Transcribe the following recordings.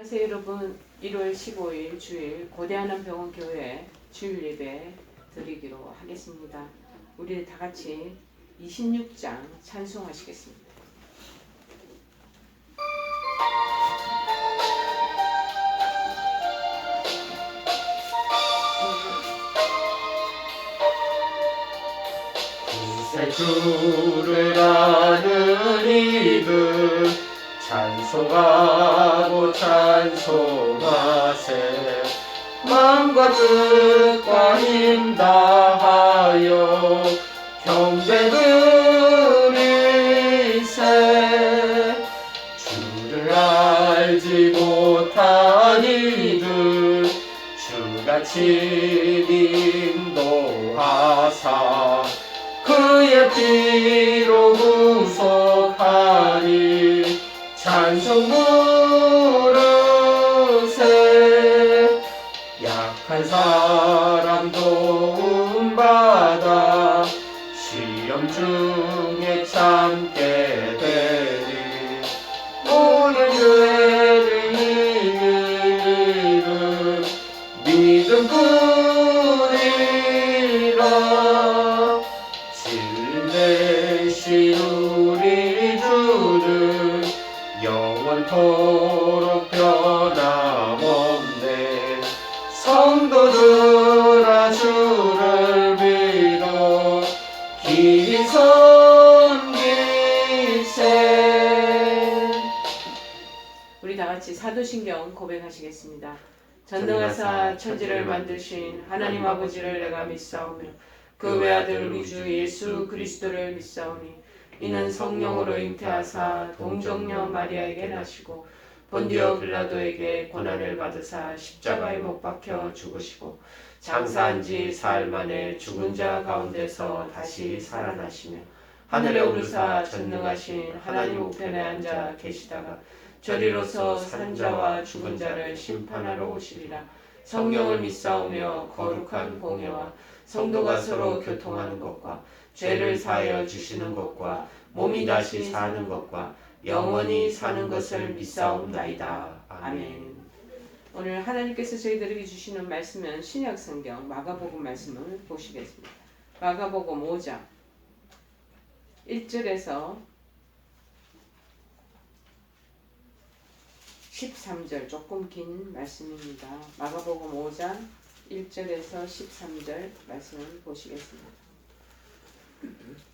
안녕하세요 여러분. 1월 15일 주일 고대하남병원교회 주일 예배 드리기로 하겠습니다. 우리 다 같이 26장 찬송하시겠습니다. 구세 주를 아는 이들 찬송하고 찬송하세. 마음과 뜻과 힘 다하여 경배드리세. 주를 알지 못한 이들 주같이 인도하사 그의 피로 구속하니 찬송 부르세. 약한 사람 도움받아 시험 중에 참게 되니 모든 죄를 이기는 믿음 뿐이라. 진리 대신 우리 주는 영원토록 변함없네. 성도들아 주를 믿어 길이 섬기세. 우리 다 같이 사도신경 고백하시겠습니다. 전능하사 천지를 만드신 하나님 아버지를 내가 믿사오며 그 외아들 우리 주 예수 그리스도를 믿사오니 이는 성령으로 잉태하사 동정녀 마리아에게 나시고 본디오 빌라도에게 고난을 받으사 십자가에 못 박혀 죽으시고 장사한 지 사흘 만에 죽은 자 가운데서 다시 살아나시며 하늘에 오르사 전능하신 하나님 우편에 앉아 계시다가 저리로서 산 자와 죽은 자를 심판하러 오시리라. 성령을 믿사오며 거룩한 공예와 성도가 서로 교통하는 것과 죄를 사하여 주시는 것과 몸이 다시 사는 것과 영원히 사는 것을 믿사옵나이다. 아멘. 오늘 하나님께서 저희들에게 주시는 말씀은 신약성경 마가복음 말씀을 보시겠습니다. 마가복음 5장 1절에서 13절 조금 긴 말씀입니다. 마가복음 5장 1절에서 13절 말씀을 보시겠습니다.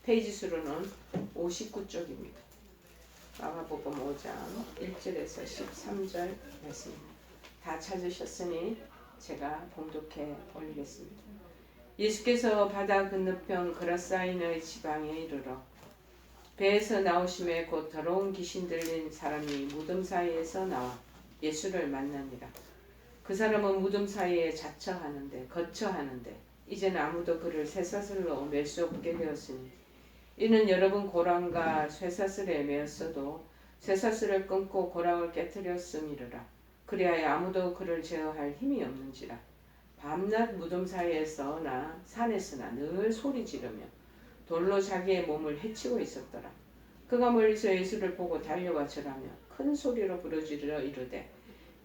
페이지 수로는 59쪽입니다. 마가복음 5장 1절에서 13절 말씀입니다. 다 찾으셨으니 제가 봉독해 올리겠습니다. 예수께서 바다 건너편 그라사인의 지방에 이르러 배에서 나오심에 곧 더러운 귀신 들린 사람이 무덤 사이에서 나와 예수를 만나니라. 그 사람은 무덤 사이에 거처하는데 이제는 아무도 그를 쇠사슬로 맬 수 없게 되었으니 이는 여러 번 고랑과 쇠사슬에 매었어도 쇠사슬을 끊고 고랑을 깨뜨렸음이르라. 그리하여 아무도 그를 제어할 힘이 없는지라. 밤낮 무덤 사이에서나 산에서나 늘 소리 지르며 돌로 자기의 몸을 해치고 있었더라. 그가 멀리서 예수를 보고 달려와 절하며 큰 소리로 부르짖으러 이르되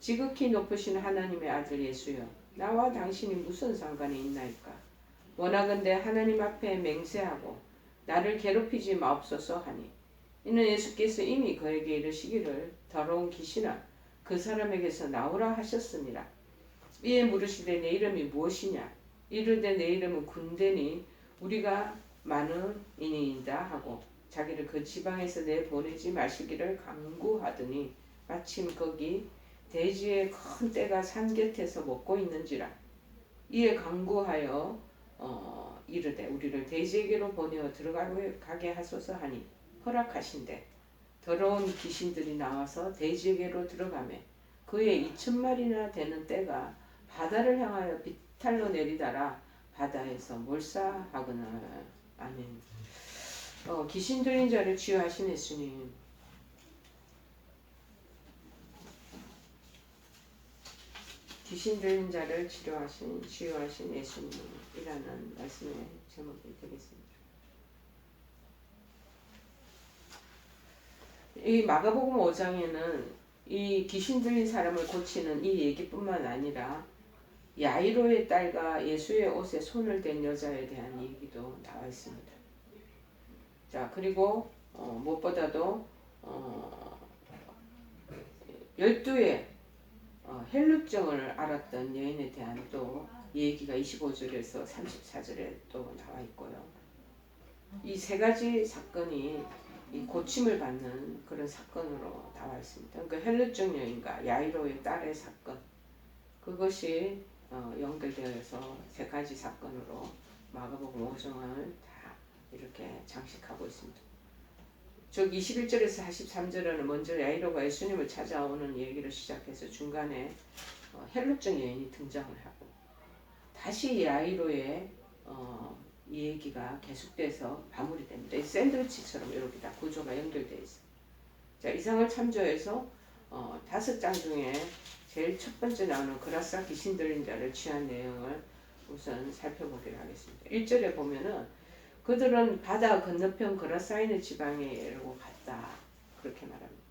지극히 높으신 하나님의 아들 예수여, 나와 당신이 무슨 상관이 있나이까? 원하건대 하나님 앞에 맹세하고 나를 괴롭히지 마옵소서 하니 이는 예수께서 이미 그에게 이르시기를 더러운 귀신아 그 사람에게서 나오라 하셨습니다. 이에 물으시되 내 이름이 무엇이냐? 이르되 내 이름은 군대니 우리가 많으니이다 하고 자기를 그 지방에서 내보내지 마시기를 간구하더니 마침 거기 돼지의 큰 떼가 산 곁에서 먹고 있는지라. 이에 간구하여 이르되 우리를 돼지에게로 보내어 들어가게 하소서 하니 허락하신대 더러운 귀신들이 나와서 돼지에게로 들어가매 그의 2,000마리나 되는 떼가 바다를 향하여 비탈로 내리다라 바다에서 몰사하거늘. 아멘. 귀신 들린 자를 치유하신 예수님, 귀신 들린 자를 치유하신 예수님이라는 말씀의 제목이 되겠습니다. 이 마가복음 5장에는 이 귀신 들린 사람을 고치는 이 얘기뿐만 아니라 야이로의 딸과 예수의 옷에 손을 댄 여자에 대한 얘기도 나와 있습니다. 자, 그리고 무엇보다도 12의 헬루증을 앓았던 여인에 대한 또 얘기가 25절에서 34절에 또 나와 있고요. 이 세 가지 사건이 이 고침을 받는 그런 사건으로 나와 있습니다. 그러니까 헬루증 여인과 야이로의 딸의 사건, 그것이 연결되어서 세 가지 사건으로 마가복음 5장을 다 이렇게 장식하고 있습니다. 즉 21절에서 43절에는 먼저 야이로가 예수님을 찾아오는 얘기를 시작해서 중간에 헬루증 여인이 등장을 하고 다시 야이로의 이 얘기가 계속돼서 마무리됩니다. 이 샌드위치처럼 이렇게 다 구조가 연결되어 있어요. 자, 이상을 참조해서 5장 중에 제일 첫 번째 나오는 그라사 귀신 들린 자를 취한 내용을 우선 살펴보기로 하겠습니다. 1절에 보면은 그들은 바다 건너편 그라사인의 지방에로 갔다. 그렇게 말합니다.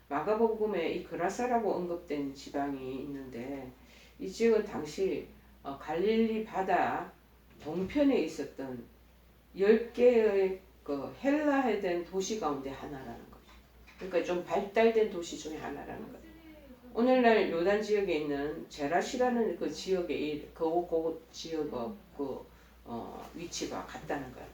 마가복음에 이 그라사라고 언급된 지방이 있는데 이 지역은 당시 갈릴리 바다 동편에 있었던 10개의 그 헬라화된 도시 가운데 하나라는 거죠. 그러니까 좀 발달된 도시 중에 하나라는 거죠. 오늘날 요단 지역에 있는 제라시라는 그 지역의 그 지역의 위치가 같다는 거예요.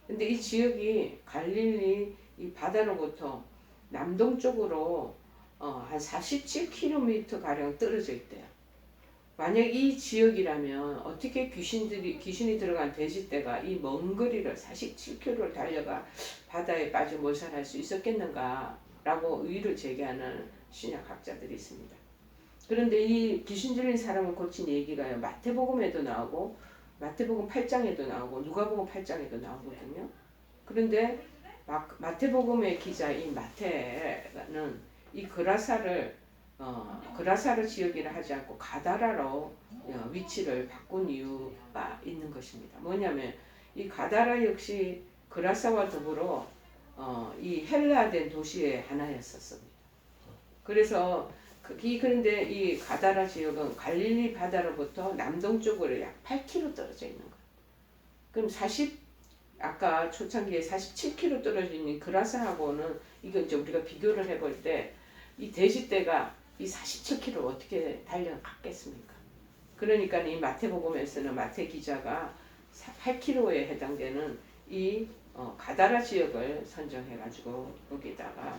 근데 이 지역이 갈릴리 이 바다로부터 남동쪽으로 한 47km 가량 떨어져 있대요. 만약 이 지역이라면 어떻게 귀신이 들어간 돼지떼가 이 먼 거리를 47km를 달려가 바다에 빠져 몰살할 수 있었겠는가라고 의의를 제기하는 신약학자들이 있습니다. 그런데 이 귀신 들린 사람을 고친 얘기가요, 마태복음에도 나오고 마태복음 8장에도 나오고 누가복음 8장에도 나오거든요. 그런데 마태복음의 기자인 마태는 이 그라사를 지역이라 하지 않고 가다라로 위치를 바꾼 이유가 있는 것입니다. 뭐냐면 이 가다라 역시 그라사와 더불어 이 헬라된 도시의 하나였었습니다. 그래서 그런데 이 가다라 지역은 갈릴리 바다로부터 남동쪽으로 약 8km 떨어져 있는 거예요. 그럼 아까 초창기에 47km 떨어져 있는 그라사하고는 이거 이제 우리가 비교를 해볼 때 이 돼지떼가 이 47km를 어떻게 달려갔겠습니까? 그러니까 이 마태복음에서는 마태 기자가 8km에 해당되는 이 가다라 지역을 선정해가지고 여기다가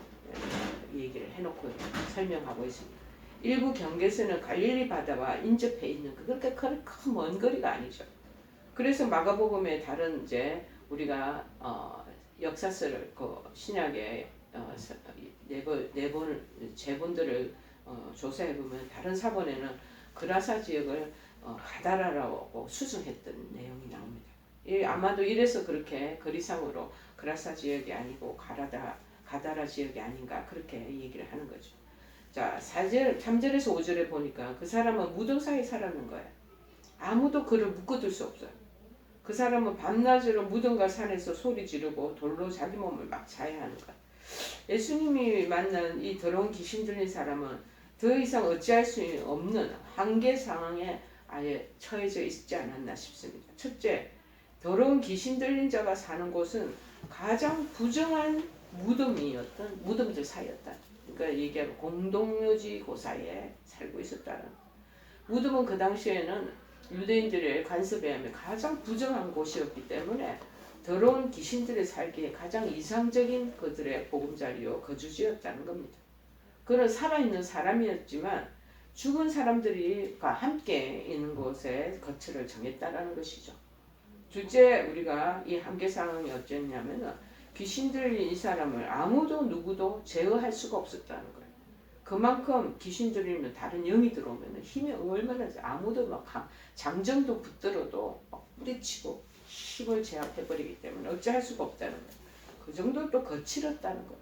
얘기를 해놓고 설명하고 있습니다. 일부 경계서는 갈릴리 바다와 인접해 있는 그렇게 큰 먼 거리가 아니죠. 그래서 마가복음의 다른 이제 우리가 역사서를 신약의 제본들을 조사해 보면 다른 사본에는 그라사 지역을 가다라라고 수정했던 내용이 나옵니다. 아마도 이래서 그렇게 거리상으로 그라사 지역이 아니고 가다라 지역이 아닌가 그렇게 얘기를 하는 거죠. 자, 3절에서 5절에 보니까 그 사람은 무덤 사이에 살았는 거예요. 아무도 그를 묶어둘 수 없어요. 그 사람은 밤낮으로 무덤과 산에서 소리 지르고 돌로 자기 몸을 막 자해하는 거예요. 예수님이 만난 이 더러운 귀신 들린 사람은 더 이상 어찌할 수 없는 한계 상황에 아예 처해져 있지 않았나 싶습니다. 첫째, 더러운 귀신 들린 자가 사는 곳은 가장 부정한 무덤들 사이였다. 그러니까 얘기하면 공동묘지 그 사이에 살고 있었다는. 무덤은 그 당시에는 유대인들의 관습에 의하면 가장 부정한 곳이었기 때문에 더러운 귀신들이 살기에 가장 이상적인 그들의 보금자리요 거주지였다는 겁니다. 그는 살아있는 사람이었지만 죽은 사람들과 함께 있는 곳에 거처를 정했다라는 것이죠. 둘째, 우리가 이 한계 상황이 어땠냐면 귀신 들린 이 사람을 아무도 누구도 제어할 수가 없었다는 거예요. 그만큼 귀신 들리면 다른 영이 들어오면 힘이 얼마나 아무도 막 장정도 붙들어도 막 뿌리치고 힘을 제압해버리기 때문에 어찌할 수가 없다는 거예요. 그 정도로 또 거칠었다는 거예요.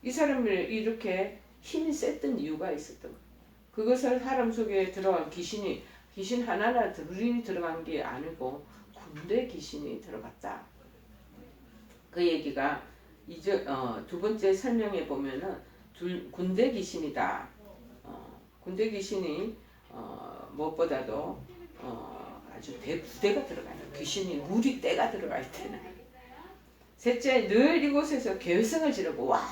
이 사람을 이렇게 힘이 셌던 이유가 있었던 거예요. 그것을 사람 속에 들어간 귀신 하나나 둘이 들어간 게 아니고 군대 귀신이 들어갔다. 그 얘기가 이제 두 번째 설명에 보면은 군대 귀신이다 군대 귀신이 무엇보다도 아주 대부대가 들어가요. 귀신이 무리 떼가 들어갈 때는. 셋째, 늘 이곳에서 괴성을 지르고 와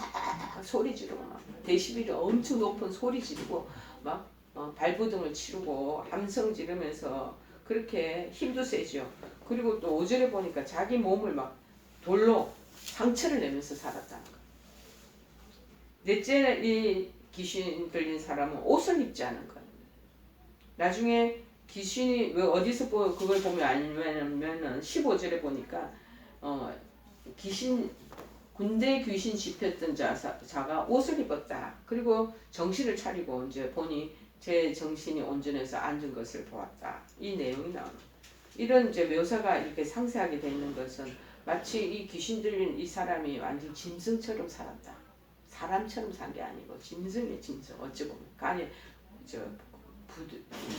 소리 지르고 막 데시벨이 엄청 높은 소리 지르고 막 발부등을 치르고 함성 지르면서 그렇게 힘도 세죠. 그리고 또 5절에 보니까 자기 몸을 막 돌로 상처를 내면서 살았다는 거예요. 넷째, 이 귀신 들린 사람은 옷을 입지 않은 거예요. 나중에 귀신이 왜 어디서 그걸 보면 아니면은 15절에 보니까 군대 귀신 집혔던 자가 옷을 입었다. 그리고 정신을 차리고 이제 보니 제 정신이 온전해서 앉은 것을 보았다. 이 내용이 나오는. 이런 이제 묘사가 이렇게 상세하게 되어 있는 것은 마치 이 귀신 들린 이 사람이 완전 짐승처럼 살았다. 사람처럼 산 게 아니고 짐승의 짐승. 어찌 보면 간에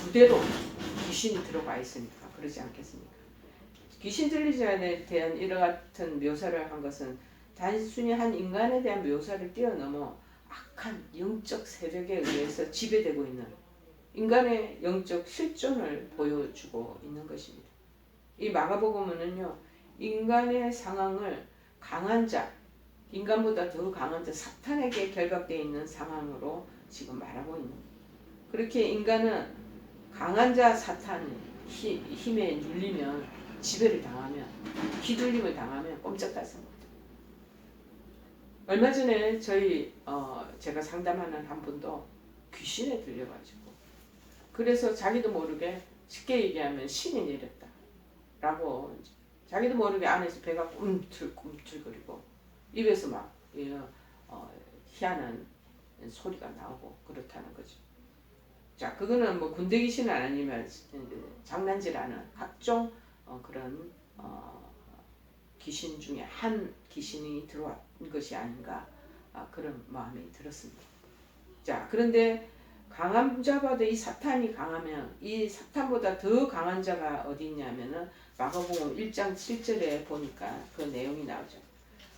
부대로 귀신이 들어가 있으니까 그러지 않겠습니까? 귀신 들리는 자에 대한 이와 같은 묘사를 한 것은 단순히 한 인간에 대한 묘사를 뛰어넘어 악한 영적 세력에 의해서 지배되고 있는 인간의 영적 실존을 보여주고 있는 것입니다. 이 마가복음은요, 인간의 상황을 강한 자, 인간보다 더 강한 자, 사탄에게 결박되어 있는 상황으로 지금 말하고 있는 거예요. 그렇게 인간은 강한 자 사탄의 힘에 눌리면 지배를 당하면 휘둘림을 당하면 꼼짝달싹 못해요. 얼마 전에 제가 상담하는 한 분도 귀신에 들려가지고 그래서 자기도 모르게 쉽게 얘기하면 신이 내렸다 라고 자기도 모르게 안에서 배가 꿈틀꿈틀거리고 입에서 막 희한한 소리가 나오고 그렇다는 거죠. 자, 그거는 뭐 군대 귀신은 아니면 장난질하는 각종 그런 귀신 중에 한 귀신이 들어온 것이 아닌가 그런 마음이 들었습니다. 자, 그런데 강한 자보다 이 사탄이 강하면 이 사탄보다 더 강한 자가 어디 있냐면은 마가복음 1장 7절에 보니까 그 내용이 나오죠.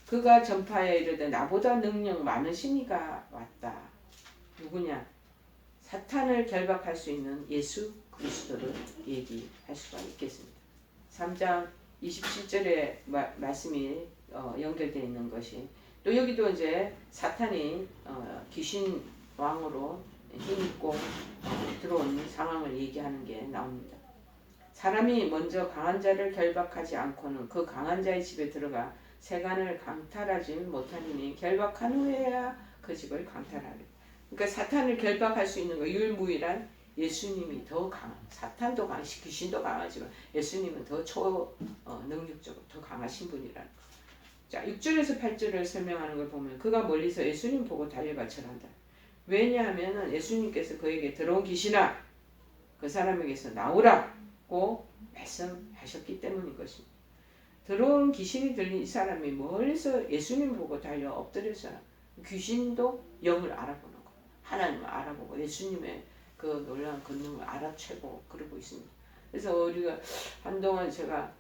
그가 전파에 이르되 나보다 능력 많으신 이가 왔다. 누구냐? 사탄을 결박할 수 있는 예수 그리스도를 얘기할 수가 있겠습니다. 3장 27절에 말씀이 연결되어 있는 것이 또 여기도 이제 사탄이 귀신 왕으로 힘있고 들어온 상황을 얘기하는 게 나옵니다. 사람이 먼저 강한 자를 결박하지 않고는 그 강한 자의 집에 들어가 세간을 강탈하지 못하니 결박한 후에야 그 집을 강탈하리. 그러니까 사탄을 결박할 수 있는 거 유일무이한 예수님이 더 강한, 사탄도 강한, 귀신도 강하지만 예수님은 더 능력적으로 더 강하신 분이라는 거. 자, 6절에서 8절을 설명하는 걸 보면 그가 멀리서 예수님 보고 달려가 절한다. 왜냐하면 예수님께서 그에게 들어온 귀신아 그 사람에게서 나오라고 말씀하셨기 때문인 것입니다. 들어온 귀신이 들린 이 사람이 멀리서 예수님 보고 달려 엎드려서 귀신도 영을 알아보는 거, 하나님을 알아보고 예수님의 그 놀라운 권능을 알아채고 그러고 있습니다. 그래서 우리가 한동안 제가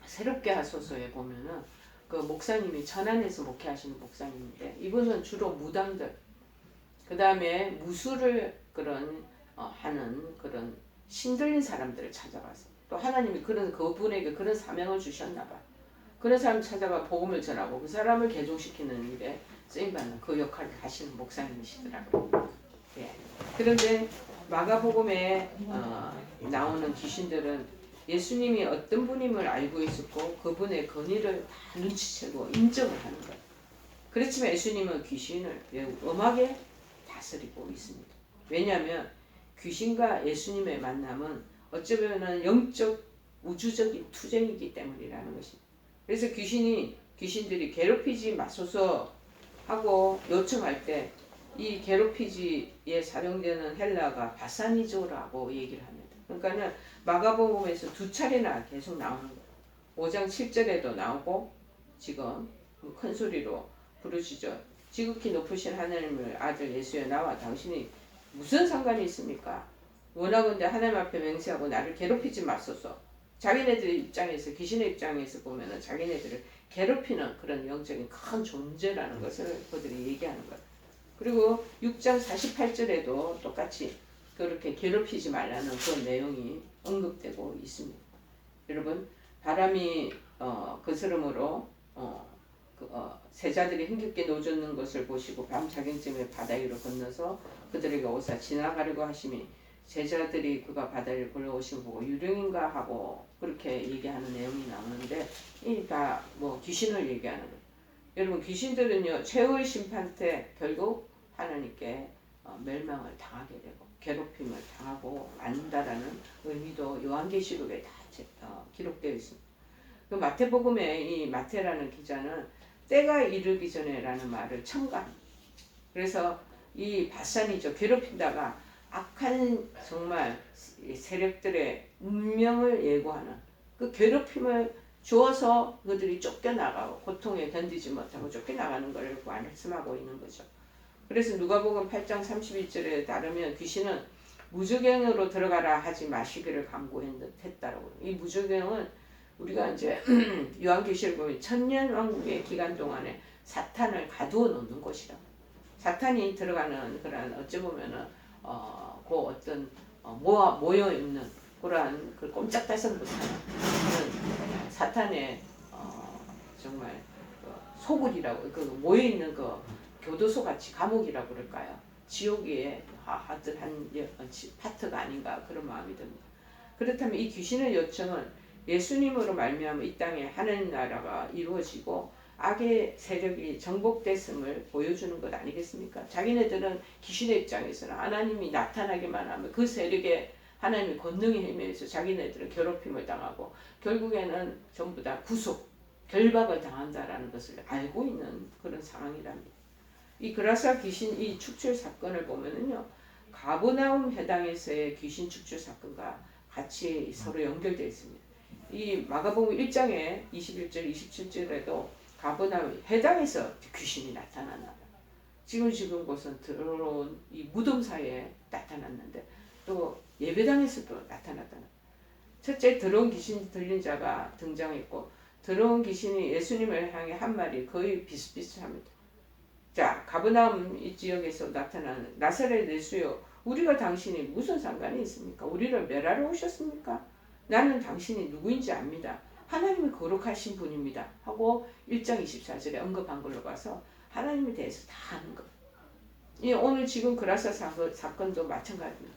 새롭게 하소서에 보면은 그 목사님이 천안에서 목회하시는 목사님인데 이분은 주로 무당들, 그 다음에 무술을 하는 그런 신들린 사람들을 찾아가서 또 하나님이 그분에게 그런 사명을 주셨나봐. 그런 사람 찾아가 복음을 전하고 그 사람을 개종시키는 일에 쓰임받는 그 역할을 하시는 목사님이시더라고요. 예. 그런데 마가복음에 나오는 귀신들은 예수님이 어떤 분임을 알고 있었고 그분의 권위를 다 눈치채고 인정을 하는 거예요. 그렇지만 예수님은 귀신을 매우 엄하게 다스리고 있습니다. 왜냐하면 귀신과 예수님의 만남은 어쩌면 영적 우주적인 투쟁이기 때문이라는 것입니다. 그래서 귀신들이 괴롭히지 마소서 하고 요청할 때 이 괴롭히지에 사용되는 헬라가 바사니조라고 얘기를 합니다. 그러니까는 마가복음에서 두 차례나 계속 나오는 거예요. 5장 7절에도 나오고 지금 큰 소리로 부르시죠. 지극히 높으신 하나님을 아들 예수여 나와 당신이 무슨 상관이 있습니까? 원하건대 하나님 앞에 맹세하고 나를 괴롭히지 마소서. 자기네들 입장에서 귀신의 입장에서 보면은 자기네들을 괴롭히는 그런 영적인 큰 존재라는 것을 그들이 얘기하는 거예요. 그리고 6장 48절에도 똑같이 그렇게 괴롭히지 말라는 그 내용이 언급되고 있습니다. 여러분, 바람이 거스름으로 세자들이 힘겹게 노젓는 것을 보시고 밤 자경쯤에 바다 위로 건너서 그들에게 오사 지나가려고 하심이 제자들이 그가 바다 위로 걸어오신 보고 유령인가 하고 그렇게 얘기하는 내용이 나오는데 이 다 뭐 귀신을 얘기하는 거예요. 여러분, 귀신들은요 최후의 심판 때 결국 하나님께 멸망을 당하게 되고 괴롭힘을 당하고 만다라는 의미도 요한계시록에 다 기록되어 있습니다. 그 마태복음에 이 마태라는 기자는 때가 이르기 전에라는 말을 첨가합니다. 그래서 이 바산이죠. 괴롭힌다가 악한 정말 세력들의 운명을 예고하는 그 괴롭힘을 주어서 그들이 쫓겨나가고 고통에 견디지 못하고 쫓겨나가는 것을 말씀하고 있는 거죠. 그래서 누가복음 8장 31절에 따르면 귀신은 무주경으로 들어가라 하지 마시기를 강구했다라고. 이 무주경은 우리가 이제 요한계시를 보면 천년왕국의 기간 동안에 사탄을 가두어 놓는 곳이라고. 사탄이 들어가는 그런 어찌 보면은 그 어떤 모여 있는 그러한 그 꼼짝달싹 못하는 그런 사탄의 정말 소굴이라고 그 모여 있는 그 교도소 같이 감옥이라고 그럴까요? 지옥의 하여튼 한 파트가 아닌가 그런 마음이 듭니다. 그렇다면 이 귀신의 요청은 예수님으로 말미암아 이 땅에 하나님 나라가 이루어지고 악의 세력이 정복됐음을 보여주는 것 아니겠습니까? 자기네들은 귀신의 입장에서는 하나님이 나타나기만 하면 그 세력에 하나님의 권능에 힘에서 자기네들은 괴롭힘을 당하고 결국에는 전부 다 구속, 결박을 당한다라는 것을 알고 있는 그런 상황이랍니다. 이 그라사 귀신 이 축출 사건을 보면은요, 가버나움 해당에서의 귀신 축출 사건과 같이 서로 연결되어 있습니다. 이 마가복음 1장에 21절, 27절에도 가버나움 해당에서 귀신이 나타나나. 지금 곳은 들어온 이 무덤 사이에 나타났는데 또 예배당에서도 나타났다. 첫째 들어온 귀신 들린 자가 등장했고 들어온 귀신이 예수님을 향해 한 말이 거의 비슷비슷합니다. 자, 가버나움 이 지역에서 나타나는 나사렛 예수여, 우리가 당신이 무슨 상관이 있습니까? 우리를 멸하러 오셨습니까? 나는 당신이 누구인지 압니다. 하나님이 거룩하신 분입니다. 하고 1장 24절에 언급한 걸로 봐서 하나님에 대해서 다 아는 거예요. 이 오늘 지금 그라사 사건도 마찬가지입니다.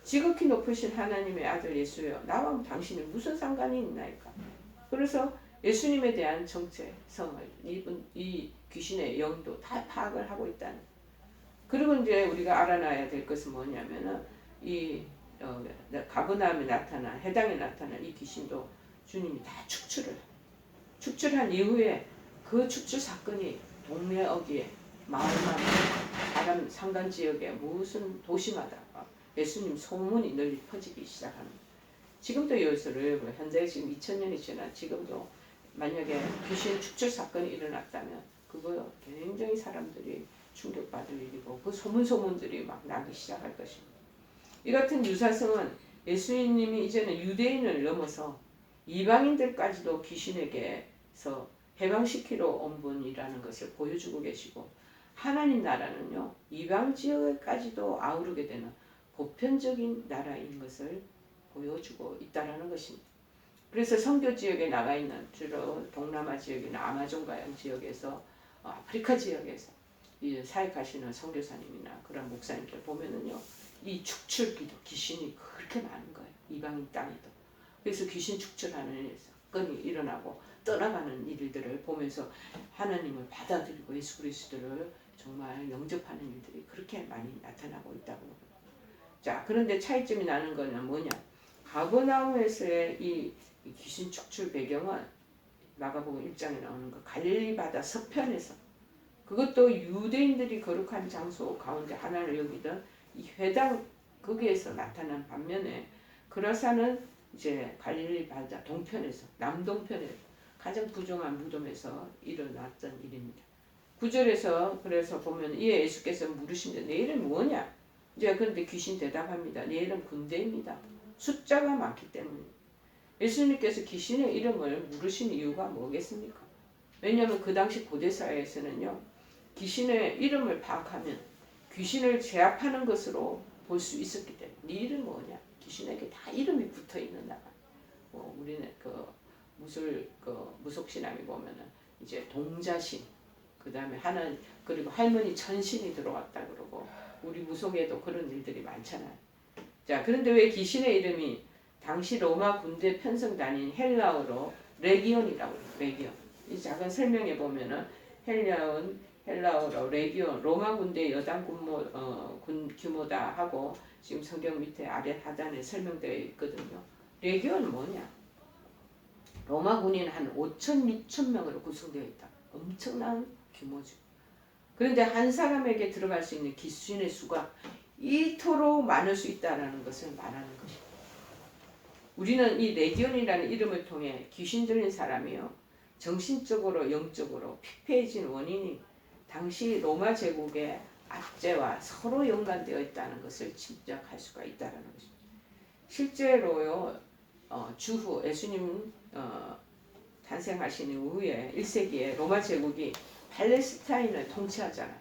지극히 높으신 하나님의 아들 예수여, 나와 당신이 무슨 상관이 있나이까? 그래서 예수님에 대한 정체성을 이 귀신의 영도 다 파악을 하고 있다는. 그리고 이제 우리가 알아놔야 될 것은 뭐냐면은 이 가버나움에 나타난 해당에 나타난 이 귀신도 주님이 다 축출한 이후에 그 축출 사건이 동네 어귀에 마을마다 사람 상간 지역에 무슨 도시마다 예수님 소문이 널리 퍼지기 시작하는. 지금도 여기서를 현재 지금 2000년이 지난 지금도 만약에 귀신 축출 사건이 일어났다면 그거 굉장히 사람들이 충격받을 일이고 그 소문들이 막 나기 시작할 것입니다. 이 같은 유사성은 예수님이 이제는 유대인을 넘어서 이방인들까지도 귀신에게서 해방시키러 온 분이라는 것을 보여주고 계시고, 하나님 나라는요 이방 지역까지도 아우르게 되는 보편적인 나라인 것을 보여주고 있다는 것입니다. 그래서 선교 지역에 나가 있는 주로 동남아 지역이나 아마존가양 지역에서 아프리카 지역에서 이 사역하시는 선교사님이나 그런 목사님들 보면은요, 이 축출기도 귀신이 그렇게 많은 거예요. 이방인 땅에도. 그래서 귀신 축출하는 사건이 일어나고 떠나가는 일들을 보면서 하나님을 받아들이고 예수 그리스도를 정말 영접하는 일들이 그렇게 많이 나타나고 있다고 합니다. 자, 그런데 차이점이 나는 거는 뭐냐? 가버나움에서의 이 귀신 축출 배경은 마가복음 1장에 나오는 거 갈릴리 바다 서편에서, 그것도 유대인들이 거룩한 장소 가운데 하나를 여기던 이 회당 거기에서 나타난 반면에 그라사는 이제 갈릴리 바다 동편에서 남동편에 가장 부정한 무덤에서 일어났던 일입니다. 9절에서 그래서 보면 이에 예수께서 물으신데 내 이름이 뭐냐? 이제 그런데 귀신 대답합니다. 내 이름 군대입니다. 숫자가 많기 때문에. 예수님께서 귀신의 이름을 물으신 이유가 뭐겠습니까? 왜냐하면 그 당시 고대 사회에서는요, 귀신의 이름을 파악하면 귀신을 제압하는 것으로 볼 수 있었기 때문에 네 이름 뭐냐? 귀신에게 다 이름이 붙어 있는 나라. 우리는 무속신앙이 보면은 이제 동자신, 그 다음에 하는 그리고 할머니 천신이 들어왔다 그러고 우리 무속에도 그런 일들이 많잖아요. 자, 그런데 왜 귀신의 이름이 당시 로마 군대 편성단인 헬라어로 레기온이라고 해요. 레기온. 이 작은 설명에 보면은 헬라어로 레기온, 로마 군대 여당 군 규모다 하고 지금 성경 밑에 아래 하단에 설명되어 있거든요. 레기온은 뭐냐? 로마 군인 한 5천, 6천 명으로 구성되어 있다. 엄청난 규모죠. 그런데 한 사람에게 들어갈 수 있는 귀신의 수가 이토록 많을 수 있다는 것을 말하는 것입니다. 우리는 이 레기온이라는 이름을 통해 귀신 들린 사람이요, 정신적으로 영적으로 피폐해진 원인이 당시 로마 제국의 압제와 서로 연관되어 있다는 것을 짐작할 수가 있다는 것입니다. 실제로요, 주후 예수님 탄생하신 이후에 1세기에 로마 제국이 팔레스타인을 통치하잖아요.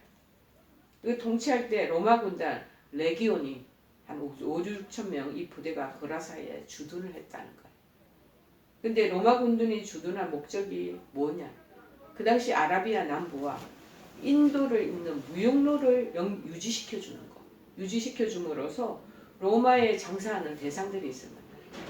그 통치할 때 로마 군단 레기온이 한 5, 6천 명 이 부대가 그라사에 주둔을 했다는 거예요. 근데 로마 군단이 주둔한 목적이 뭐냐? 그 당시 아라비아 남부와 인도를 잇는 무역로를 유지시켜 주는 거. 유지시켜 줌으로써 로마에 장사하는 대상들이 있습니다.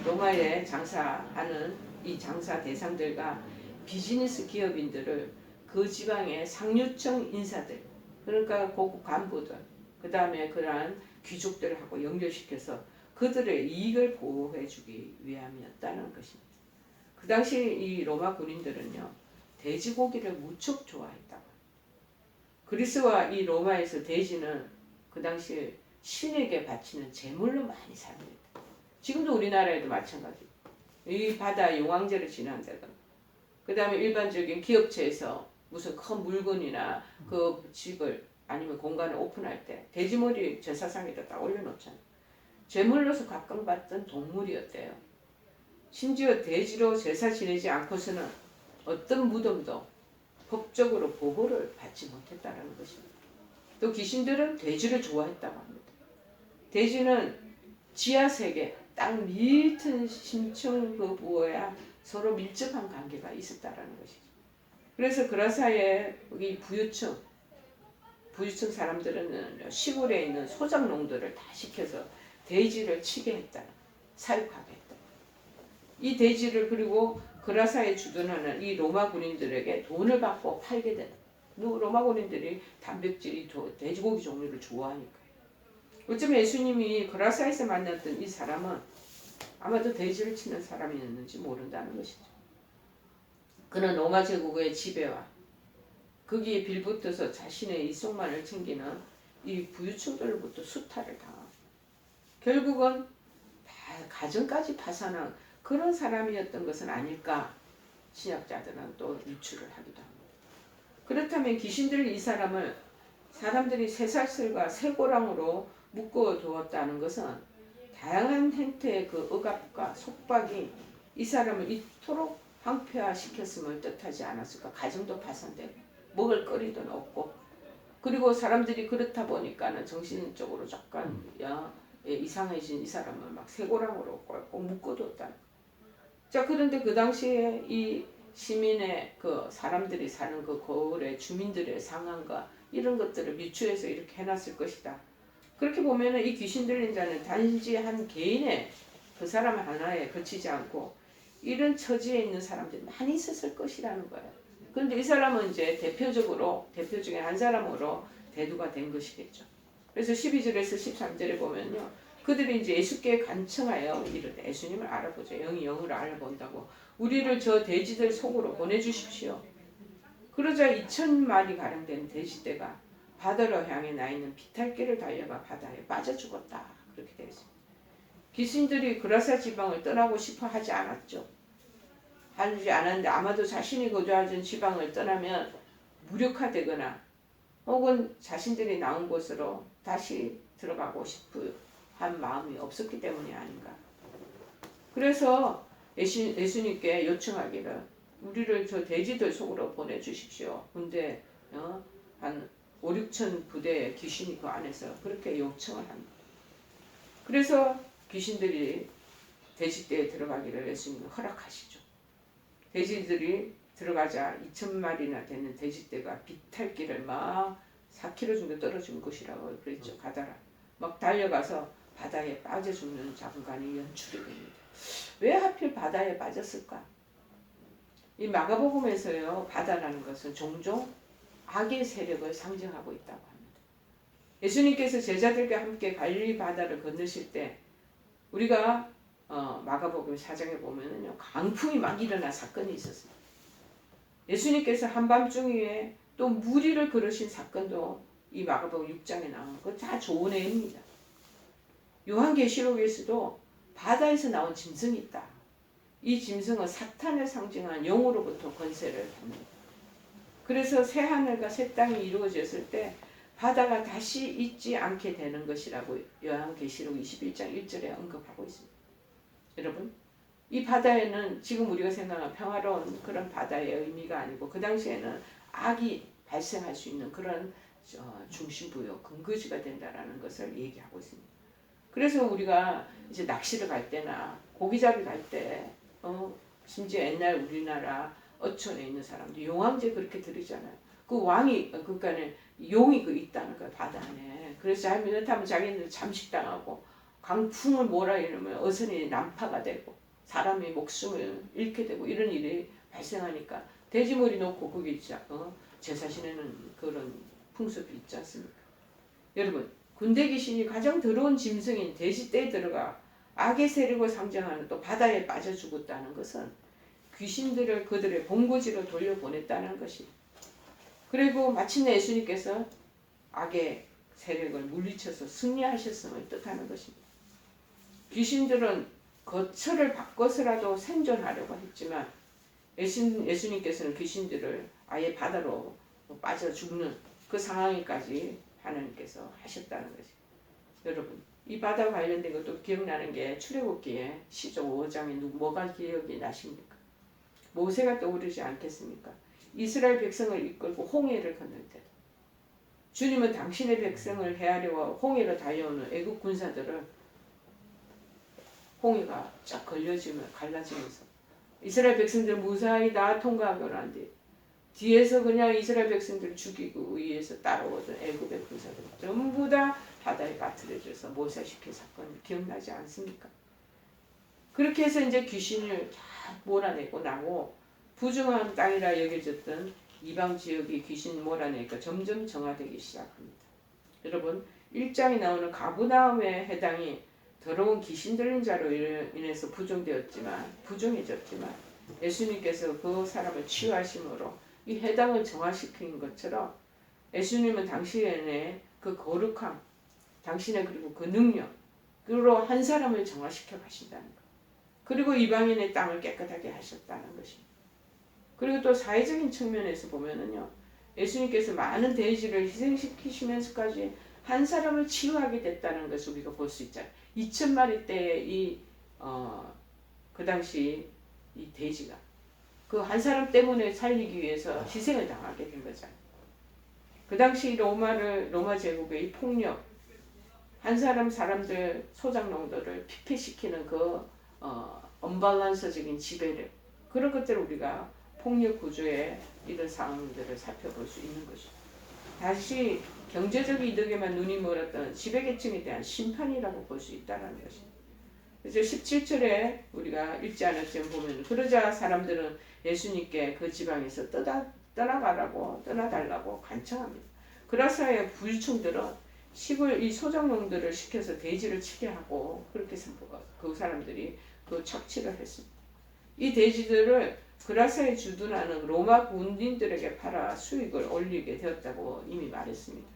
로마에 장사하는 이 장사 대상들과 비즈니스 기업인들을 그 지방의 상류층 인사들, 그러니까 고급 간부들, 그 다음에 그러한 귀족들하고 연결시켜서 그들의 이익을 보호해주기 위함이었다는 것입니다. 그 당시 이 로마 군인들은요, 돼지고기를 무척 좋아했다고. 그리스와 이 로마에서 돼지는 그 당시 신에게 바치는 제물로 많이 사용했다. 지금도 우리나라에도 마찬가지. 이 바다 용왕제를 지낸다거나, 그 다음에 일반적인 기업체에서 무슨 큰 물건이나 그 집을 아니면 공간을 오픈할 때 돼지머리 제사상에다 딱 올려놓잖아요. 제물로서 각광받던 동물이었대요. 심지어 돼지로 제사 지내지 않고서는 어떤 무덤도 법적으로 보호를 받지 못했다는 것입니다. 또 귀신들은 돼지를 좋아했다고 합니다. 돼지는 지하세계, 땅 밑은 심층 그 부어야 서로 밀접한 관계가 있었다는 것이죠. 그래서 그라사의 여기 부유층 사람들은 시골에 있는 소작농들을 다 시켜서 돼지를 치게 했다. 사육하게 했다. 이 돼지를 그리고 그라사에 주둔하는 이 로마 군인들에게 돈을 받고 팔게 되는. 로마 군인들이 단백질이 돼지고기 종류를 좋아하니까요. 어쩌면 예수님이 그라사에서 만났던 이 사람은 아마도 돼지를 치는 사람이었는지 모른다는 것이죠. 그는 로마 제국의 지배와 거기에 빌붙어서 자신의 이속만을 챙기는 이 부유층들로부터 수탈을 당하고 결국은 다 가정까지 파산한 그런 사람이었던 것은 아닐까 신학자들은 또 유추를 하기도 합니다. 그렇다면 귀신들 이 사람을 사람들이 쇠사슬과 쇠고랑으로 묶어두었다는 것은 다양한 형태의 그 억압과 속박이 이 사람을 이토록 황폐화시켰음을 뜻하지 않았을까. 가정도 파산되고 먹을 거리도 없고 그리고 사람들이 그렇다 보니까는 정신적으로 약간 이상해진 이 사람을 막 쇠고랑으로 꼭 묶어뒀다. 자, 그런데 그 당시에 이 시민의 그 사람들이 사는 그 거울의 주민들의 상황과 이런 것들을 미추해서 이렇게 해놨을 것이다. 그렇게 보면은 이 귀신 들린 자는 단지 한 개인의 그 사람 하나에 그치지 않고 이런 처지에 있는 사람들이 많이 있었을 것이라는 거예요. 그런데 이 사람은 이제 대표적인 한 사람으로 대두가 된 것이겠죠. 그래서 12절에서 13절에 보면요. 그들이 이제 예수께 간청하여 이르되 예수님을 알아보자. 영이 영을 알아본다고. 우리를 저 돼지들 속으로 보내주십시오. 그러자 2,000마리 가량 된 돼지떼가 바다로 향해 나 있는 비탈길을 달려가 바다에 빠져 죽었다. 그렇게 되어 있습니다. 귀신들이 그라사 지방을 떠나고 싶어 하지 않았죠. 하지 않았는데 아마도 자신이 거주하던 지방을 떠나면 무력화되거나 혹은 자신들이 나온 곳으로 다시 들어가고 싶은 마음이 없었기 때문이 아닌가. 그래서 예수님께 요청하기를 우리를 저 돼지들 속으로 보내주십시오. 근데 한 5, 6천 부대의 귀신이 그 안에서 그렇게 요청을 합니다. 그래서 귀신들이 돼지떼에 들어가기를 예수님은 허락하시죠. 돼지들이 들어가자 2,000마리나 되는 돼지떼가 비탈길을 막 4km 정도 떨어진 곳이라고 그랬죠. 가다라. 막 달려가서 바다에 빠져 죽는 장관이 연출이 됩니다. 왜 하필 바다에 빠졌을까? 이 마가복음에서요, 바다라는 것은 종종 악의 세력을 상징하고 있다고 합니다. 예수님께서 제자들과 함께 갈릴리 바다를 건너실 때 우리가 마가복음 4장에 보면은요, 강풍이 막 일어난 사건이 있었습니다. 예수님께서 한밤중에 또 무리를 걸으신 사건도 이 마가복음 6장에 나오는 거 다 좋은 애입니다. 요한계시록에서도 바다에서 나온 짐승이 있다. 이 짐승은 사탄을 상징한 영으로부터 권세를 받는다. 그래서 새 하늘과 새 땅이 이루어졌을 때 바다가 다시 있지 않게 되는 것이라고 요한계시록 21장 1절에 언급하고 있습니다. 여러분, 이 바다에는 지금 우리가 생각하는 평화로운 그런 바다의 의미가 아니고 그 당시에는 악이 발생할 수 있는 그런 중심부요, 근거지가 된다라는 것을 얘기하고 있습니다. 그래서 우리가 이제 낚시를 갈 때나 고기잡이 갈 때, 심지어 옛날 우리나라 어촌에 있는 사람들 용왕제 그렇게 들으잖아요. 그 왕이 그러니까 용이 있다는 거야, 바다 안에. 그래서 잘못하면 자기네들 잠식당하고 강풍을 몰아 이러면 어선이 난파가 되고 사람이 목숨을 잃게 되고 이런 일이 발생하니까 돼지머리 놓고 거기 제사 지내는 그런 풍습이 있지 않습니까? 여러분, 군대 귀신이 가장 더러운 짐승인 돼지떼에 들어가 악의 세력을 상징하는 또 바다에 빠져 죽었다는 것은 귀신들을 그들의 본고지로 돌려보냈다는 것이. 그리고 마침내 예수님께서 악의 세력을 물리쳐서 승리하셨음을 뜻하는 것입니다. 귀신들은 거처를 바꿔서라도 생존하려고 했지만 예수님께서는 귀신들을 아예 바다로 빠져 죽는 그 상황까지 하나님께서 하셨다는 것입니다. 여러분, 이 바다와 관련된 것도 기억나는 게 출애굽기에 시조 5장에 뭐가 기억이 나십니까? 모세가 떠오르지 않겠습니까? 이스라엘 백성을 이끌고 홍해를 건널 때 주님은 당신의 백성을 헤아려 홍해로 달려오는 애국 군사들을 홍해가 쫙 갈라지면서 이스라엘 백성들 무사히 다 통과하기로 한 뒤 뒤에서 그냥 이스라엘 백성들을 죽이고 위에서 따라오던 애국의 군사들 전부 다 바다에 빠뜨려져서 몰살시킨 사건 기억나지 않습니까? 그렇게 해서 이제 귀신을 다 몰아내고 나고 부정한 땅이라 여겨졌던 이방 지역이 귀신 몰아내니까 점점 정화되기 시작합니다. 여러분, 1장에 나오는 가브나움의 해당이 더러운 귀신 들린 자로 인해서 부정해졌지만 예수님께서 그 사람을 치유하심으로 이 해당을 정화시킨 것처럼 예수님은 당신의 그 거룩함, 당신의 그리고 그 능력으로 한 사람을 정화시켜 가신다는 것. 그리고 이방인의 땅을 깨끗하게 하셨다는 것입니다. 그리고 또 사회적인 측면에서 보면은요, 예수님께서 많은 돼지를 희생시키시면서까지 한 사람을 치유하게 됐다는 것을 우리가 볼 수 있잖아요. 2,000마리 때의 그 당시 이 돼지가 그 한 사람 때문에 살리기 위해서 희생을 당하게 된 거잖아요. 그 당시 로마 제국의 이 폭력, 한 사람들 소작농들을 피폐시키는 그 언밸런스적인 지배력, 그런 것들을 우리가 폭력 구조의 이런 상황들을 살펴볼 수 있는 것이죠. 다시 경제적 이득에만 눈이 멀었던 지배계층에 대한 심판이라고 볼 수 있다는 것입니다. 그래서 17절에 우리가 읽지 않았지만 보면 그러자 사람들은 예수님께 그 지방에서 떠나달라고 간청합니다. 그라사의 부유층들은 시골 이 소작농들을 시켜서 돼지를 치게 하고 그렇게 해서 그 사람들이 그 착취를 했습니다. 이 돼지들을 그라사에 주둔하는 로마 군인들에게 팔아 수익을 올리게 되었다고 이미 말했습니다.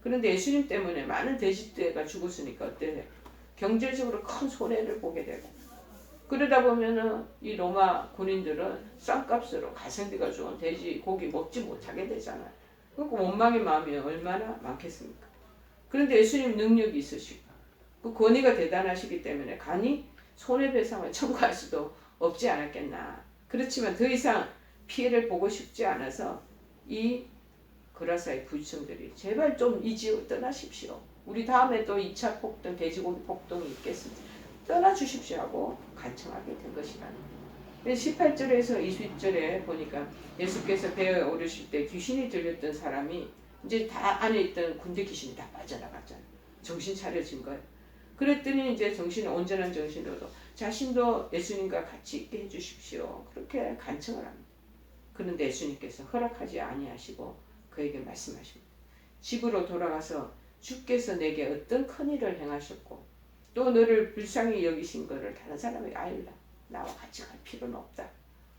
그런데 예수님 때문에 많은 돼지떼가 죽었으니까 어때요? 경제적으로 큰 손해를 보게 되고, 그러다 보면은 이 로마 군인들은 싼값으로 가성비가 좋은 돼지 고기 먹지 못하게 되잖아요. 그러니까 원망의 마음이 얼마나 많겠습니까? 그런데 예수님 능력이 있으시고 그 권위가 대단하시기 때문에 간이 손해배상을 청구할 수도 없지 않았겠나. 그렇지만 더 이상 피해를 보고 싶지 않아서 이 그라사의 부유층들이 제발 좀 이 지역 떠나십시오. 우리 다음에 또 2차 폭동, 돼지고기 폭동이 있겠습니다. 떠나주십시오 하고 간청하게 된 것이라는 거예요. 18절에서 20절에 보니까 예수께서 배에 오르실 때 귀신이 들렸던 사람이 이제 다 안에 있던 군대 귀신이 다 빠져나갔잖아요. 정신 차려진 거예요. 그랬더니 이제 온전한 정신으로 자신도 예수님과 같이 있게 해주십시오. 그렇게 간청을 합니다. 그런데 예수님께서 허락하지 아니하시고 그에게 말씀하십니다. 집으로 돌아가서 주께서 내게 어떤 큰일을 행하셨고 또 너를 불쌍히 여기신 것을 다른 사람에게 알라. 나와 같이 갈 필요는 없다.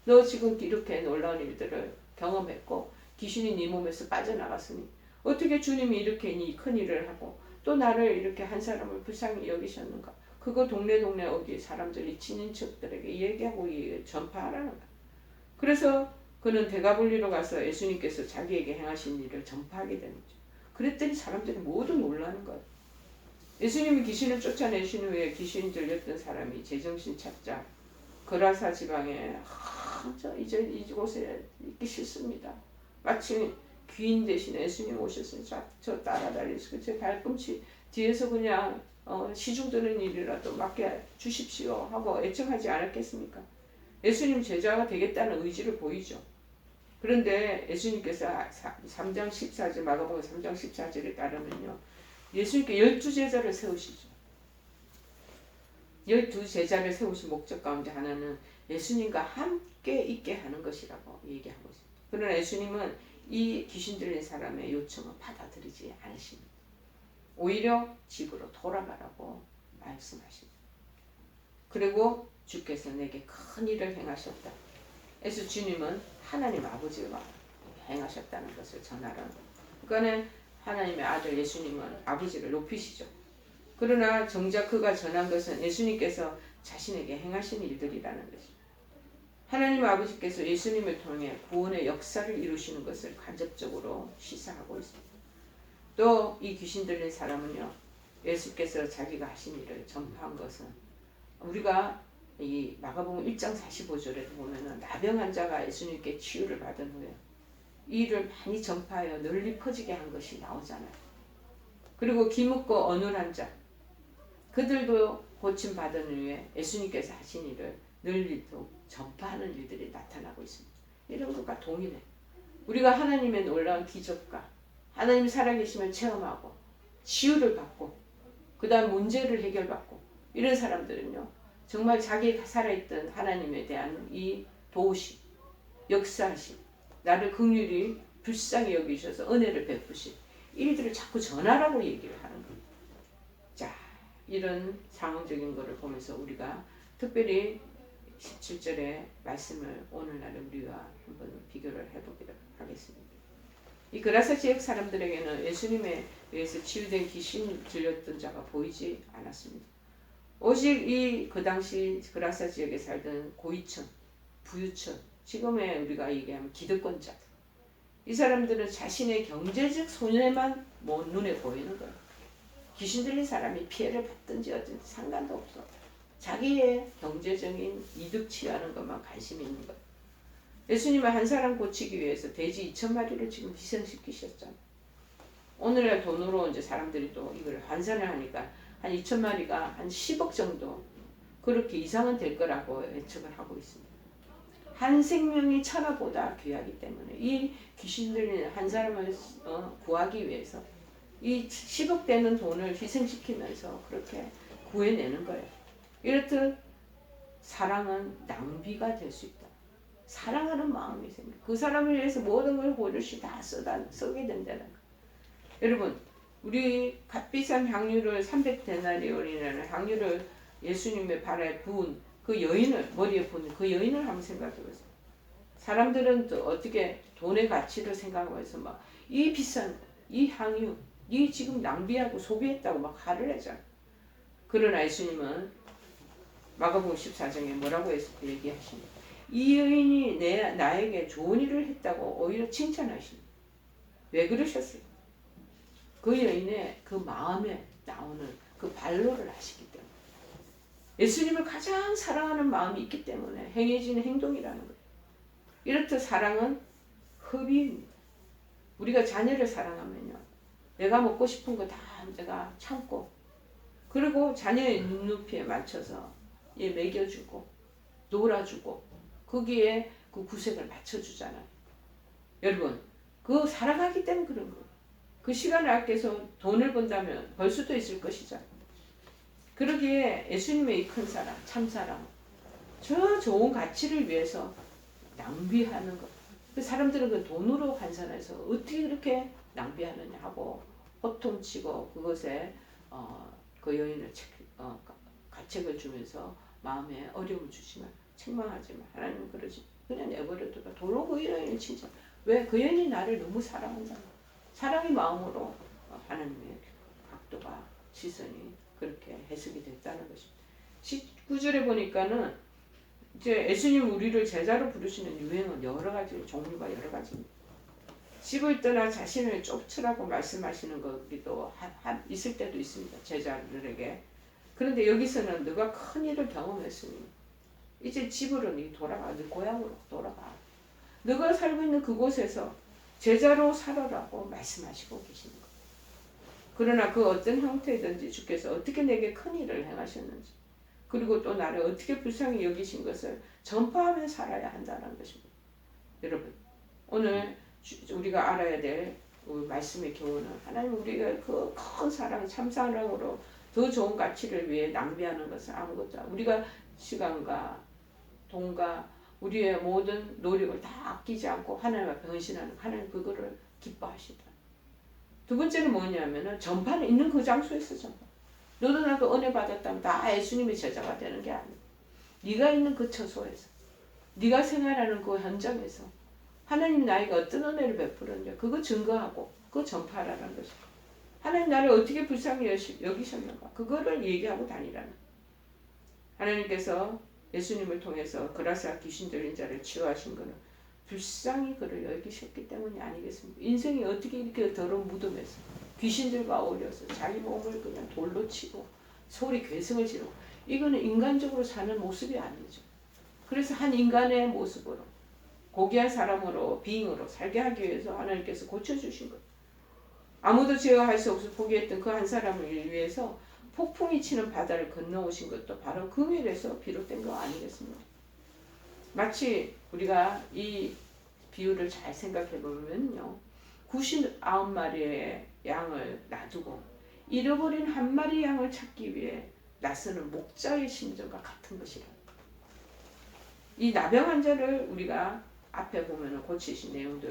너 지금 이렇게 놀라운 일들을 경험했고 귀신이 네 몸에서 빠져나갔으니 어떻게 주님이 이렇게 이 큰일을 하고 또 나를 이렇게 한 사람을 불쌍히 여기셨는가. 그거 동네 어디 사람들이 친인척들에게 얘기하고 전파하라는 거야. 그래서 그는 대가볼리로 가서 예수님께서 자기에게 행하신 일을 전파하게 되는 거죠. 그랬더니 사람들이 모두 놀라는 거예요. 예수님이 귀신을 쫓아내신 후에 귀신 들렸던 사람이 제정신 찾자 거라사 지방에 저 이제 이곳에 있기 싫습니다. 마치 귀인 대신에 예수님 오셨으니 저 따라다니시고 제 발꿈치 뒤에서 그냥 시중 드는 일이라도 맡겨 주십시오 하고 애청하지 않았겠습니까? 예수님 제자가 되겠다는 의지를 보이죠. 그런데 예수님께서 3장 14절 마가복음 3장 14절에 따르면요. 예수님께 12제자를 세우시죠. 12제자를 세우신 목적 가운데 하나는 예수님과 함께 있게 하는 것이라고 얘기하고 있습니다. 그러나 예수님은 이 귀신 들린 사람의 요청을 받아들이지 않으십니다. 오히려 집으로 돌아가라고 말씀하십니다. 그리고 주께서 내게 큰 일을 행하셨다. 그래서 주님은 하나님 아버지와 행하셨다는 것을 전하라. 그러니까 하나님의 아들 예수님은 아버지를 높이시죠. 그러나 정작 그가 전한 것은 예수님께서 자신에게 행하신 일들이라는 것입니다. 하나님 아버지께서 예수님을 통해 구원의 역사를 이루시는 것을 간접적으로 시사하고 있습니다. 또 이 귀신 들린 사람은요. 예수께서 자기가 하신 일을 전파한 것은 우리가 이 마가복음 1장 45절에 보면은 나병 환자가 예수님께 치유를 받은 후에 이 일을 많이 전파하여 널리 퍼지게 한 것이 나오잖아요. 그리고 기묻고 어눌 환자 그들도 고침 받은 후에 예수님께서 하신 일을 널리 또 전파하는 일들이 나타나고 있습니다. 이런 것과 동일해. 우리가 하나님의 놀라운 기적과 하나님 살아계심을 체험하고 치유를 받고 그 다음 문제를 해결받고 이런 사람들은요. 정말 자기가 살아있던 하나님에 대한 이 도우심, 역사하심, 나를 긍휼히 불쌍히 여기셔서 은혜를 베푸신 일들을 자꾸 전하라고 얘기를 하는 겁니다. 자, 이런 상황적인 것을 보면서 우리가 특별히 17절의 말씀을 오늘날 우리가 한번 비교를 해보도록 하겠습니다. 이 그라사 지역 사람들에게는 예수님에 의해서 치유된 귀신 들렸던 자가 보이지 않았습니다. 오직 그 당시 그라사 지역에 살던 고위층, 부유층, 지금의 우리가 얘기하면 기득권자들. 이 사람들은 자신의 경제적 손해만 눈에 보이는 거예요. 귀신 들린 사람이 피해를 받든지 어든지 상관도 없어. 자기의 경제적인 이득 취하는 것만 관심이 있는 거예요. 예수님은 한 사람 고치기 위해서 돼지 2,000마리를 지금 희생시키셨잖아요. 오늘날 돈으로 이제 사람들이 또 이걸 환산을 하니까 한 2,000마리가 한 10억 정도 그렇게 이상은 될 거라고 예측을 하고 있습니다. 한 생명이 천하보다 귀하기 때문에 이 귀신 들린 한 사람을 구하기 위해서 이 10억 되는 돈을 희생시키면서 그렇게 구해내는 거예요. 이렇듯 사랑은 낭비가 될 수 있다. 사랑하는 마음이 생겨. 그 사람을 위해서 모든 걸 고르시 다 쓰게 된다는 거. 여러분, 우리 값비싼 향유를 300데나리온이라는 향유를 예수님의 발에 부은 그 여인을 머리에 부은 그 여인을 한번 생각해 보세요. 사람들은 또 어떻게 돈의 가치를 생각하면서 막 이 비싼 이 향유, 이 지금 낭비하고 소비했다고 막 화를 내잖아. 그러나 예수님은 마가복음 14장에 뭐라고 얘기하십니까? 이 여인이 나에게 좋은 일을 했다고 오히려 칭찬하십니다. 왜 그러셨어요? 그 여인의 그 마음에 나오는 그 반로를 아시기 때문에 예수님을 가장 사랑하는 마음이 있기 때문에 행해지는 행동이라는 거예요. 이렇듯 사랑은 협의입니다. 우리가 자녀를 사랑하면요, 내가 먹고 싶은 거 다 내가 참고, 그리고 자녀의 눈높이에 맞춰서 얘 먹여주고 놀아주고 거기에 그 구색을 맞춰주잖아요. 여러분, 그거 살아가기 때문에 그런 거예요. 그 시간을 아껴서 돈을 번다면 벌 수도 있을 것이죠. 그러기에 예수님의 이 큰 사랑, 참 사랑, 저 좋은 가치를 위해서 낭비하는 것. 그 사람들은 그 돈으로 환산해서 어떻게 그렇게 낭비하느냐 하고 호통치고 그것에 그 여인을 가책을 주면서 마음에 어려움을 주지만 책망하지만 하나님은 그러지, 그냥 내버려둬봐. 도로 그 여인을 진짜 왜 그 여인이 나를 너무 사랑한다. 사랑의 마음으로 하나님의 각도가 시선이 그렇게 해석이 됐다는 것입니다. 19절에 보니까는 이제 예수님 우리를 제자로 부르시는 유행은 여러 가지, 종류가 여러 가지입니다. 집을 떠나 자신을 쫓으라고 말씀하시는 것도 있을 때도 있습니다. 제자들에게. 그런데 여기서는 너가 큰 일을 경험했으니 이제 집으로 네 돌아가, 네 고향으로 돌아가. 너가 살고 있는 그곳에서 제자로 살아라고 말씀하시고 계시는 거예요. 그러나 그 어떤 형태든지 주께서 어떻게 내게 큰 일을 행하셨는지, 그리고 또 나를 어떻게 불쌍히 여기신 것을 전파하며 살아야 한다는 것입니다. 여러분, 오늘 우리가 알아야 될 말씀의 교훈은 하나님 우리가 그 큰 사랑, 참 사랑으로 더 좋은 가치를 위해 낭비하는 것은 아무것도 아니고, 우리가 시간과 돈과 우리의 모든 노력을 다 아끼지 않고 하나님 앞에 헌신하는, 하나님 그거를 기뻐하시다. 두 번째는 뭐냐면은 전파는 있는 그 장소에서 전파. 너도 나도 은혜 받았다면 다 예수님의 제자가 되는 게 아니야. 네가 있는 그 처소에서, 네가 생활하는 그 현장에서 하나님 나에게 어떤 은혜를 베풀었는지 그거 증거하고 그거 전파하라는 것이고, 하나님 나를 어떻게 불쌍히 여기셨는가 그거를 얘기하고 다니라는. 하나님께서 예수님을 통해서 그라사 귀신 들린 자를 치유하신 것은 불쌍히 그를 여기셨기 때문이 아니겠습니까? 인생이 어떻게 이렇게 더러운 무덤에서 귀신들과 어울려서 자기 몸을 그냥 돌로 치고 소리 괴성을 지르고, 이거는 인간적으로 사는 모습이 아니죠. 그래서 한 인간의 모습으로 고귀한 사람으로 비잉으로 살게 하기 위해서 하나님께서 고쳐주신 것. 아무도 제어할 수 없어 포기했던 그 한 사람을 위해서 폭풍이 치는 바다를 건너오신 것도 바로 그 일에서 비롯된 거 아니겠습니까? 마치 우리가 이 비유를 잘 생각해 보면요, 99마리의 양을 놔두고 잃어버린 한 마리 양을 찾기 위해 나서는 목자의 심정과 같은 것이라. 이 나병 환자를 우리가 앞에 보면 고치신 내용도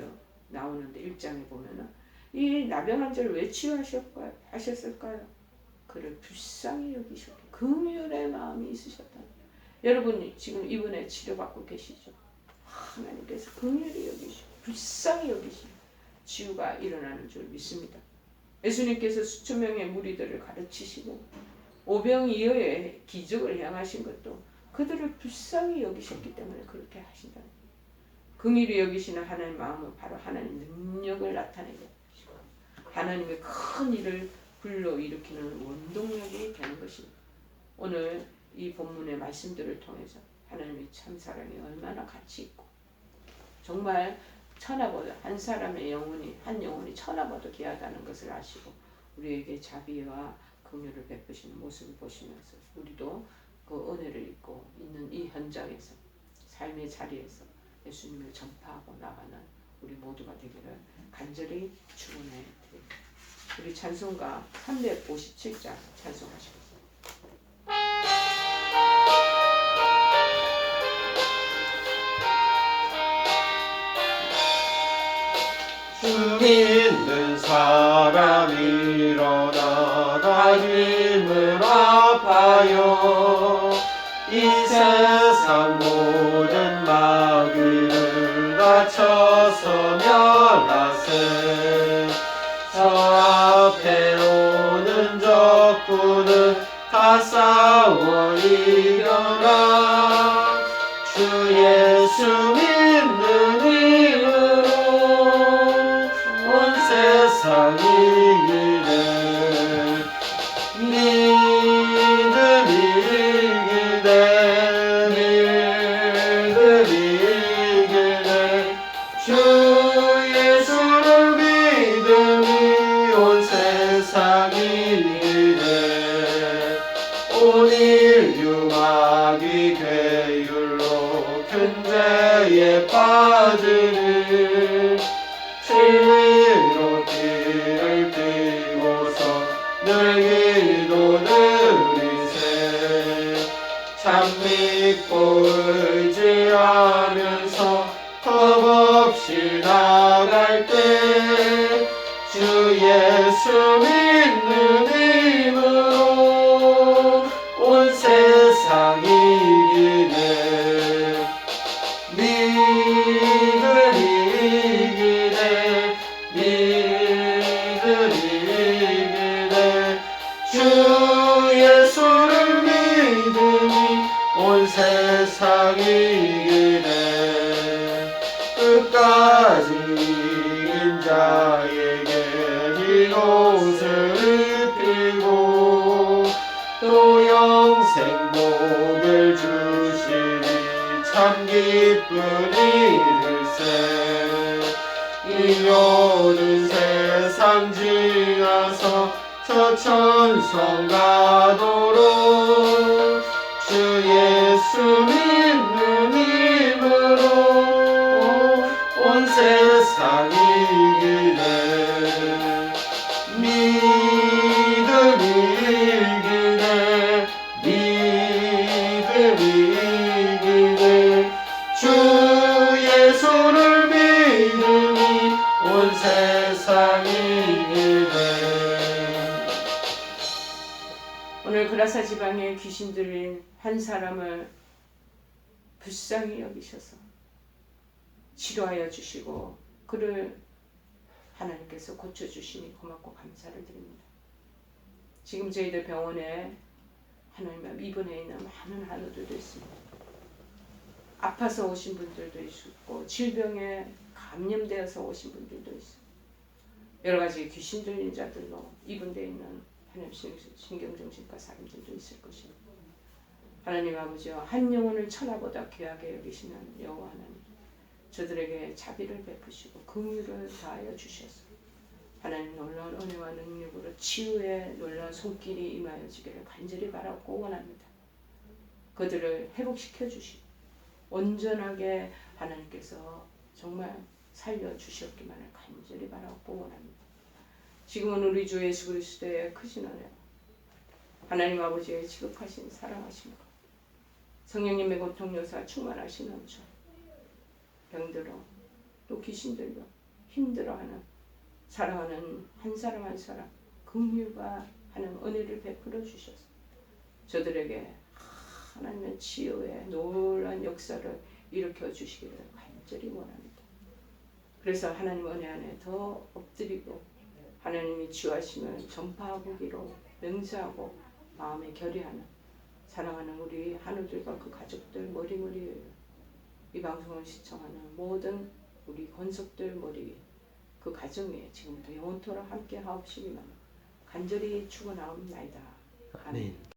나오는데 1장에 보면 이 나병 환자를 왜 치유하셨을까요? 그를 불쌍히 여기셨고 긍휼의 마음이 있으셨다. 여러분 지금 이번에 치료받고 계시죠? 하나님께서 긍휼히 여기시고 불쌍히 여기시고 치유가 일어나는 줄 믿습니다. 예수님께서 수천 명의 무리들을 가르치시고 오병이어의 기적을 행하신 것도 그들을 불쌍히 여기셨기 때문에 그렇게 하신다. 긍휼히 여기시는 하나님의 마음은 바로 하나님의 능력을 나타내게 하시고 하나님의 큰 일을 불러일으키는 원동력이 되는 것입니다. 오늘 이 본문의 말씀들을 통해서 하나님의 참 사랑이 얼마나 가치 있고 정말 천하보다 한 사람의 영혼이 한 영혼이 천하보다 귀하다는 것을 아시고 우리에게 자비와 긍휼을 베푸시는 모습을 보시면서 우리도 그 은혜를 입고 있는 이 현장에서 삶의 자리에서 예수님을 전파하고 나가는 우리 모두가 되기를 간절히 축원해 드립니다. 우리 찬송가 357장 찬송하시겠습니다. 주 믿는 사람 일어나라 힘을 아파요 이 세상 모든 마귀를 다쳐서 멸하세 저 앞에 오는 적군을 다 싸워 이겨라 주 예수 믿는 이름으로 온 세상 이기네 믿음이 이기네 주 예수를 믿 유마귀 괴율로 큰 죄에 빠지니 진리로 띠를 띠고서 늘 기도드리세 참 믿고 의지하면서 겁없이 나갈 때 주 예수 믿는 힘으로 온 세상 이기네 믿으리 이기네 믿으리 이기네 주 예수를 믿으니 온 세상 이기네 끝까지 인자에게 흰 옷을 입히고 또 영생 복을 주시니 참 기쁜 일일세 이 모든 세상 지나서 저 천성 가도록 주 예수 믿는 힘으로 온 세상 이기네 믿음이 이기네 믿음이 이기네 주 예수를 믿으니 온 세상 이기네. 오늘 그라사 지방에 귀신 들린 한 사람을 불쌍히 여기셔서 치료하여 주시고 그를 하나님께서 고쳐주시니 고맙고 감사를 드립니다. 지금 저희들 병원에 하나님 입원해 있는 많은 한우들도 있습니다. 아파서 오신 분들도 있고 질병에 감염되어서 오신 분들도 있습니다. 여러 가지 귀신 들린 자들로 입원되어 있는 하나님 신경정신과 사람들도 있을 것입니다. 하나님 아버지여 한 영혼을 천하보다 귀하게 여기시는 여호와 하나님 저들에게 자비를 베푸시고 긍휼을 다하여 주셔서 하나님 놀라운 은혜와 능력으로 치유의 놀라운 손길이 임하여 주기를 간절히 바라고 원합니다. 그들을 회복시켜 주시고 온전하게 하나님께서 정말 살려주셨기만을 간절히 바라고 원합니다. 지금은 우리 주 예수 그리스도의 크신 은혜 하나님 아버지의 지극하신 사랑하심과 성령님의 고통요사 충만하신 은총 병들어 또 귀신들로 힘들어하는 사랑하는 한 사람 한 사람 긍휼과 하는 은혜를 베풀어 주셔서 저들에게 하나님의 치유의 놀라운 역사를 일으켜 주시기를 간절히 원합니다. 그래서 하나님 은혜 안에 더 엎드리고 하나님이 치유하심을 전파하기로 맹세하고 마음에 결의하는 사랑하는 우리 한우들과 그 가족들 머리머리 이 방송을 시청하는 모든 우리 권속들 머리 그 가정에 지금부터 영원토록 함께 하옵시기만 간절히 축원하옵나이다. 아멘.